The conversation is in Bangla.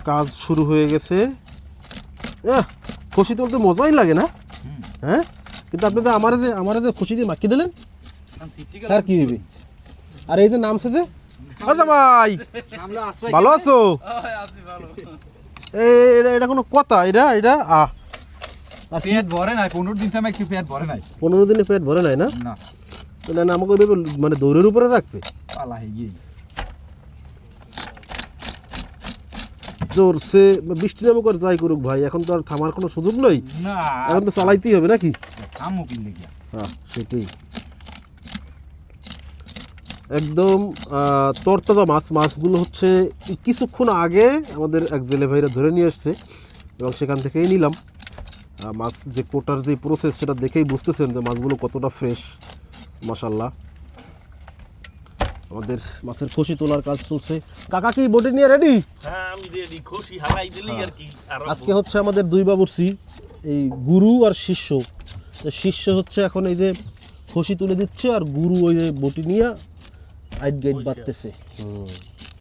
কাজ শুরু হয়ে গেছে। খুশি তুলতে মজাই লাগে না? হ্যাঁ, কিন্তু আপনি তো আমার যে খুশি দিয়ে মাখিয়ে দিলেন, আর কি হবে? আর এই যে নামছে যে, আচ্ছা ভাই ভালো আছো? এটা কোনো কথা? এটা পেট ভরে নাই, 15 দিন থেকে কি পেট ভরে নাই? 15 দিনে পেট ভরে নাই না? না, আমাকে ওইভাবে মানে দৌড়ের উপরে রাখবে জোরছে। বৃষ্টি নামুক আর যাই করুক ভাই, এখন তো আর থামার কোনো সুযোগ নেই, এখন তো চালাইতেই হবে নাকি? হ্যাঁ, সেটাই। একদম তরতাজা মাছগুলো হচ্ছে কিছুক্ষণ আগে আমাদের এক জেলে ভাইরা ধরে নিয়ে আসছে এবং সেখান থেকেই নিলাম। মাছ যে কোটার যে প্রসেস সেটা দেখেই বুঝতেছেন যে মাছগুলো কতটা ফ্রেশ, মাশাআল্লাহ। আমাদের মাছের খুশি তোলার কাজ চলছে। কাকা কি বোটে নিয়ে রেডি? হ্যাঁ, আমি রেডি। খুশি হালাই দিলেই আর কি। আজকে হচ্ছে আমাদের দুই বাবুর্চি, এই গুরু আর শিষ্য। শিষ্য হচ্ছে এখন এই যে খুশি তুলে দিচ্ছে, আর গুরু ওই যে বটি নিয়ে আইট গেট বাঁধতেছে।